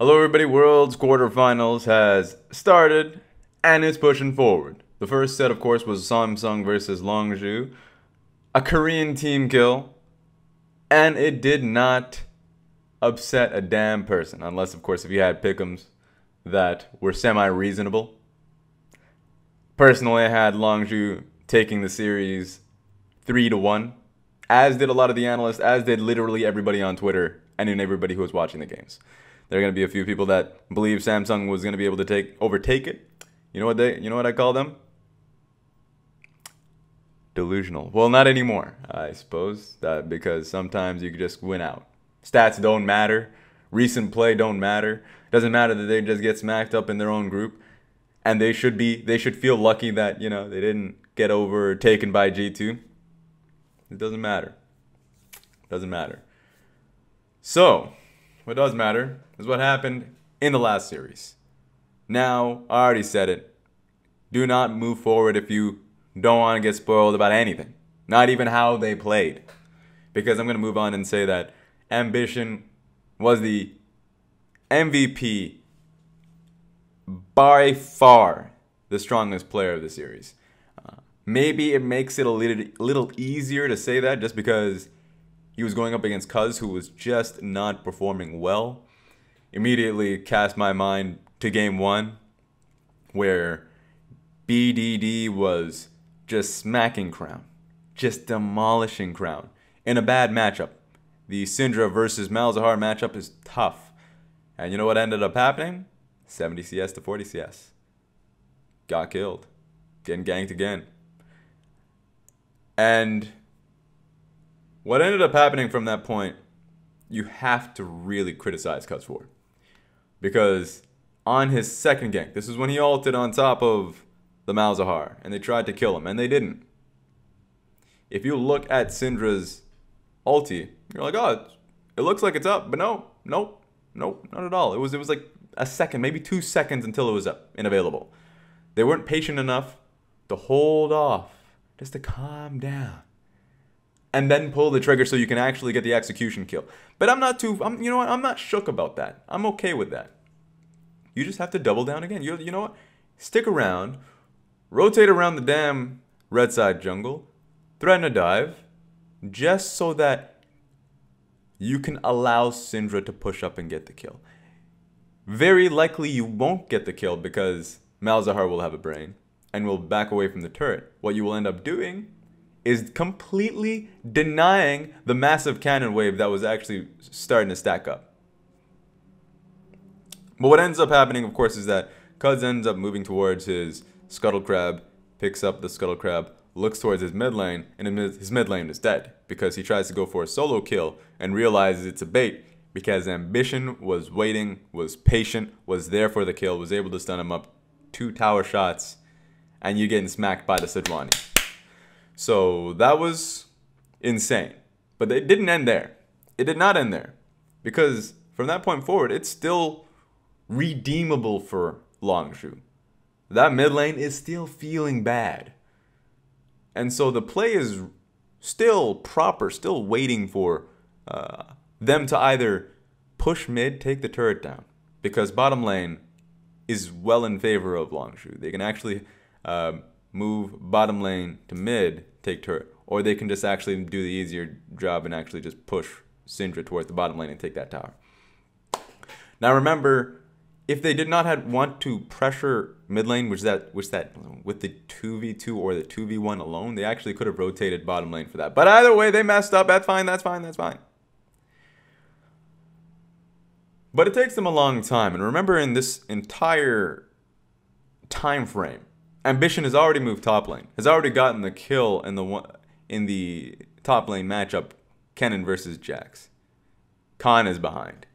Hello everybody, Worlds quarterfinals has started and it's pushing forward. The first set, of course, was Samsung versus Longju, a Korean team kill, and it did not upset a damn person, unless, of course, if you had pick'ems that were semi-reasonable. Personally, I had Longju taking the series 3-1, as did a lot of the analysts, as did literally everybody on Twitter and everybody who was watching the games. There are going to be a few people that believe Samsung was going to be able to overtake it. You know what I call them? Delusional. Well, not anymore, I suppose, because sometimes you can just win out. Stats don't matter. Recent play don't matter. Doesn't matter that they just get smacked up in their own group, and they should feel lucky that, they didn't get overtaken by G2. It doesn't matter. Doesn't matter. So, what does matter is what happened in the last series. Now, I already said it. Do not move forward if you don't want to get spoiled about anything. Not even how they played. Because I'm going to move on and say that Ambition was the MVP, by far the strongest player of the series. Maybe it makes it a little easier to say that just because he was going up against Cuz, who was just not performing well. Immediately cast my mind to game 1, where BDD was just smacking Crown, just demolishing Crown in a bad matchup. The Syndra versus Malzahar matchup is tough. And you know what ended up happening? 70 CS to 40 CS. Got killed. Getting ganked again. And what ended up happening from that point, you have to really criticize Cuz for. Because on his second gank, this is when he ulted on top of the Malzahar, and they tried to kill him, and they didn't. If you look at Syndra's ulti, you're like, oh, it looks like it's up, but nope, not at all. It was like a second, maybe 2 seconds until it was up and available. They weren't patient enough to hold off, just to calm down, and then pull the trigger so you can actually get the execution kill. But I'm not shook about that. I'm okay with that. You just have to double down again. You know what? Stick around, rotate around the damn red side jungle, threaten a dive, just so that you can allow Syndra to push up and get the kill. Very likely you won't get the kill because Malzahar will have a brain and will back away from the turret. What you will end up doing is completely denying the massive cannon wave that was actually starting to stack up. But what ends up happening, of course, is that Cuz ends up moving towards his Scuttle Crab, picks up the Scuttle Crab, looks towards his mid lane, and his mid lane is dead because he tries to go for a solo kill and realizes it's a bait because Ambition was waiting, was patient, was there for the kill, was able to stun him up 2 tower shots, and you're getting smacked by the Sejuani. So that was insane. But it didn't end there. It did not end there. Because from that point forward, it's still redeemable for Longju. That mid lane is still feeling bad. And so the play is still proper, still waiting for them to either push mid, take the turret down. Because bottom lane is well in favor of Longju. They can actually move bottom lane to mid, take turret, or they can just actually do the easier job and actually just push Syndra towards the bottom lane and take that tower. Now remember, if they did not want to pressure mid lane, which that with the 2v2 or the 2v1 alone, they actually could have rotated bottom lane for that. But either way, they messed up. That's fine. That's fine. That's fine. But it takes them a long time, and remember, in this entire time frame, Ambition has already moved top lane, has already gotten the kill in the top lane matchup, Kennen versus Jax. Khan is behind.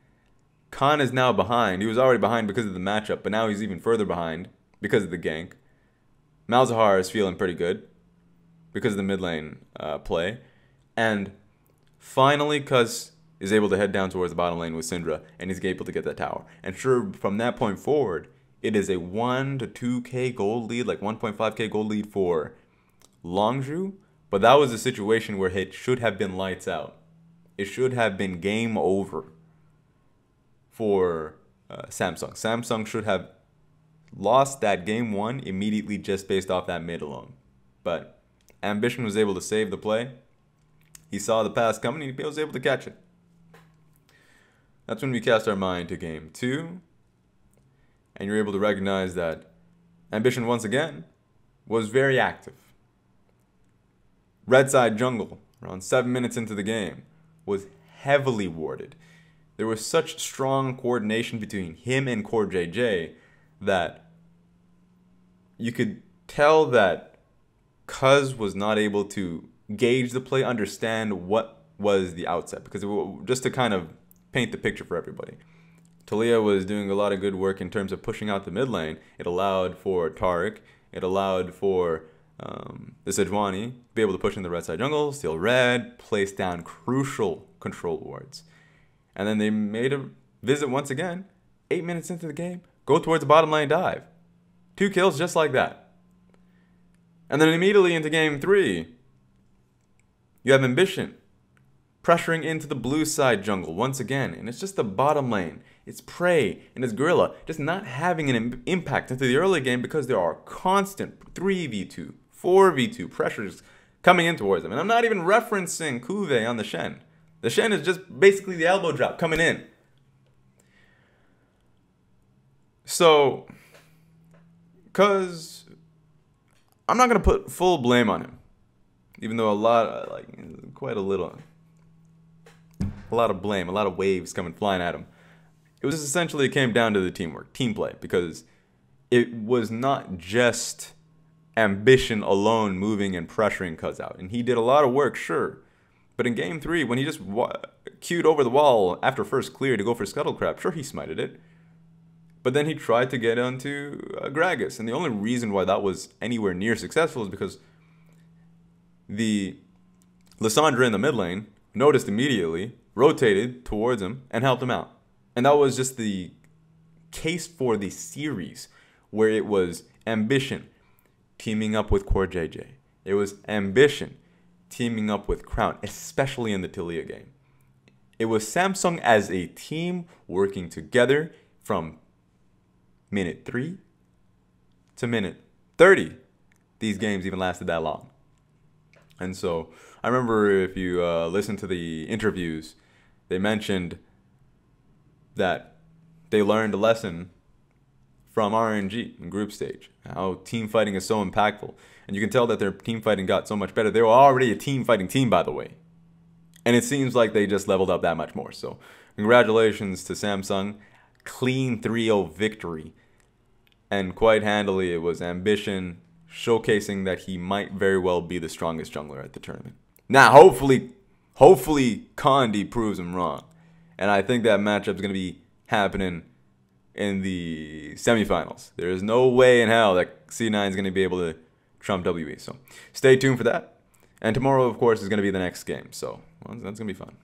Khan is now behind. He was already behind because of the matchup, but now he's even further behind because of the gank. Malzahar is feeling pretty good because of the mid lane play. And finally, Cuz is able to head down towards the bottom lane with Syndra, and he's able to get that tower. And sure, from that point forward, it is a 1 to 2k gold lead, like 1.5k gold lead for Longju. But that was a situation where it should have been lights out. It should have been game over for Samsung. Samsung should have lost that game 1 immediately just based off that mid alone. But Ambition was able to save the play. He saw the pass coming and he was able to catch it. That's when we cast our mind to game 2. And you're able to recognize that Ambition once again was very active. Red side jungle, around 7 minutes into the game, was heavily warded. There was such strong coordination between him and Core JJ that you could tell that Cuz was not able to gauge the play, understand what was the outset. Because just to kind of paint the picture for everybody, Talia was doing a lot of good work in terms of pushing out the mid lane. It allowed for Tariq, it allowed for the Sejuani be able to push in the red side jungle, steal red, place down crucial control wards. And then they made a visit once again, 8 minutes into the game, go towards the bottom lane dive. 2 kills just like that. And then immediately into game 3, you have Ambition pressuring into the blue side jungle once again. And it's just the bottom lane. It's Prey and it's Gorilla just not having an impact into the early game because there are constant 3v2, 4v2 pressures coming in towards them. And I'm not even referencing Kuve on the Shen. The Shen is just basically the elbow drop coming in. So, because I'm not going to put full blame on him. Even though quite a lot of blame, a lot of waves coming flying at him. It was just essentially, it came down to the teamwork, team play, because it was not just Ambition alone moving and pressuring Cuz out. And he did a lot of work, sure. But in game 3, when he just queued over the wall after first clear to go for Scuttle Crab, sure, he smited it. But then he tried to get onto Gragas. And the only reason why that was anywhere near successful is because the Lissandra in the mid lane noticed immediately, rotated towards him, and helped him out. And that was just the case for the series, where it was Ambition teaming up with Core JJ. It was Ambition teaming up with Crown, especially in the Talia game. It was Samsung as a team working together from minute 3 to minute 30. These games even lasted that long. And so I remember, if you listen to the interviews, they mentioned that they learned a lesson from RNG in group stage, how team fighting is so impactful. And you can tell that their team fighting got so much better. They were already a team fighting team, by the way. And it seems like they just leveled up that much more. So congratulations to Samsung. Clean 3-0 victory. And quite handily, it was Ambition showcasing that he might very well be the strongest jungler at the tournament. Now, hopefully Condi proves him wrong. And I think that matchup's going to be happening in the semifinals. There is no way in hell that C9 is going to be able to trump WE. So stay tuned for that. And tomorrow, of course, is going to be the next game. So that's going to be fun.